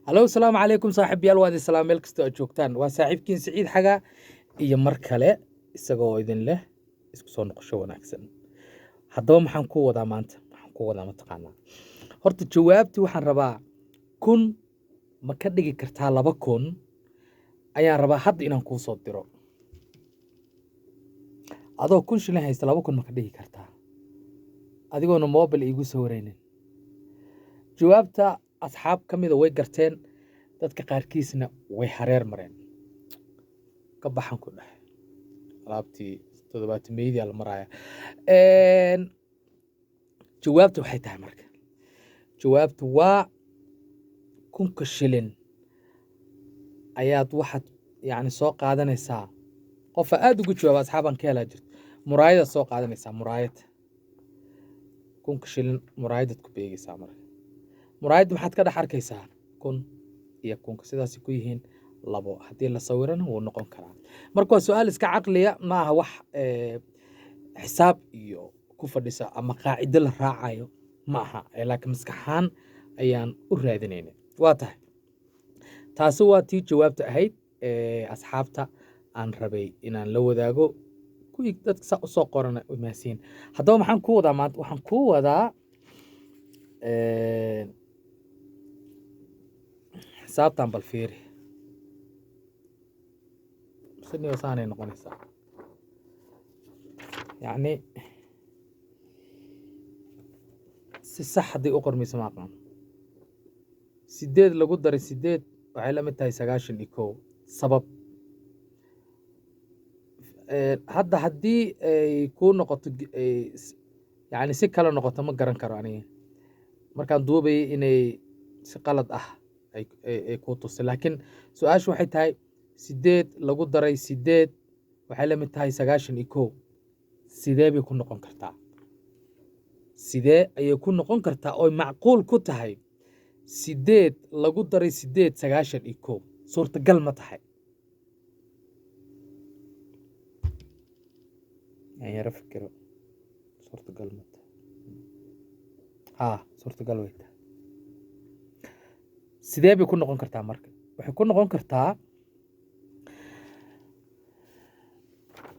Hello, السلام عليكم صاحب يال وادي السلام مeel kasta aad joogtaan waa saaxiibkiin Siciid Xaga iyo mar kale isagoo idin leh isku soo noqosho wanaagsan haddaba maxaan ku wadaa maanta mataqaanaa horta jawaabtii waxaan rabaa kun ma ka dhigi kartaa 2,000 ayaan rabaa hadda inaan kuu soo diro adoo 1,000 shilin haysta 2,000 ma ka dhigi kartaa adigoona mobile iigu soo wareynin jawaabta asxaab ka mida way garteen dadka qaarkiisna way hareer mareen ka baxan ku dhahay alaabtii 7 meeyadii la maraya jawaabtu waxay tahay marka jawaabtu waa 1,000 shilin ayaad waxaad yani soo qaadanaysaa qofa aad ugu jawaab asxaaban ka helaa jirto muraayada soo qaadanaysaa muraayad 1,000 shilin muraayadad ku beegaysaa marka muraayad maxaad ka dhex arkaysaa 1,000 iyo 1,000 sidaas ku yihiin labo haddii la sawirana wuu noqon karaa marka waa su'aal iska caqliya ma aha wax xisaab iyo ku fadhisa ama qaacido la raacayo ma aha laakiin maskaxaan ayaan u raadinayna waa tahay taasi waa tii jawaabta ahayd asxaabta aan rabay inaan la wadaago kuwii dadka saa u soo qorana umaasiin haddaba maxaan ku wadaa maanta waxaan ku wadaa xisaabtan bal fiiri sidii saanay noqonaysaa yani si sax haddii u qormayso ma aqaan 8 lagu daray 8 waxay la mid tahay 91 sabab hadda haddii ay ku noqoto yani si kala noqoto ma garan karo aniga markaan duubay inay si qalad ah ay ku tusay laakiin su'aashu waxay tahay 8 lagu daray 8 waxay la mid tahay 91 sidee bay ku noqon kartaa sidee ayay ku noqon kartaa oo macquul ku tahay 8 lagu daray 8 91 suurtagal ma tahay yara fikiro suurtagal ma tahay suurtagal way tahay sidee bay ku noqon kartaa marka waxay ku noqon kartaa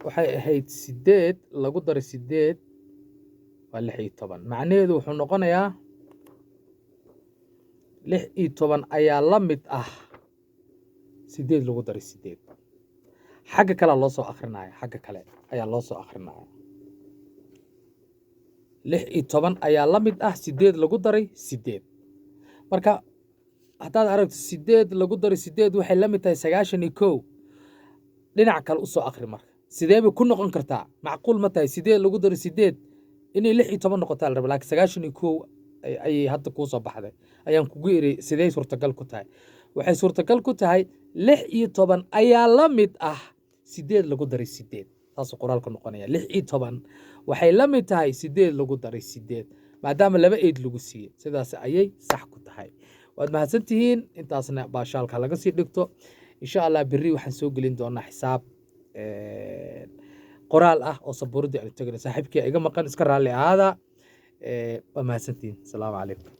waxay ahayd 8 lagu daray 8 waa 16 macnaheedu wuxuu noqonayaa 16 ayaa la mid ah 8 lagu daray 8 xagga kale loo soo akhrinaya xagga kale ayaa loo soo akhrinaya 16 ayaa la mid ah 8 lagu daray 8 marka haddaad aragto 8 lagu daray 8 waxay la mid tahay 91 dhinac kale u soo akhri marka sidee bay ku noqon kartaa macquul ma tahay 8 lagu daray 8 inay 16 noqotaa la rabo laakiin 91 ayay hadda kuu soo baxday ayaan kugu iri sidee suurtagal ku tahay waxay suurtagal ku tahay 16 ayaa la mid ah 8 lagu daray 8 taasoo qoraalka noqonaya 16 waxay la mid tahay 8 lagu daray 8 maadaama laba eed lagu siiyey sidaas ayay sax ku tahay waad mahadsantihiin intaasna baashaalka laga sii dhigto insha Allah berri waxaan soo gelin doonaa xisaab qoraal ah oo sabuuradii aan tagay saaxiibkii iga maqan iska raali ahaada waa mahadsantihiin assalaamu calaykum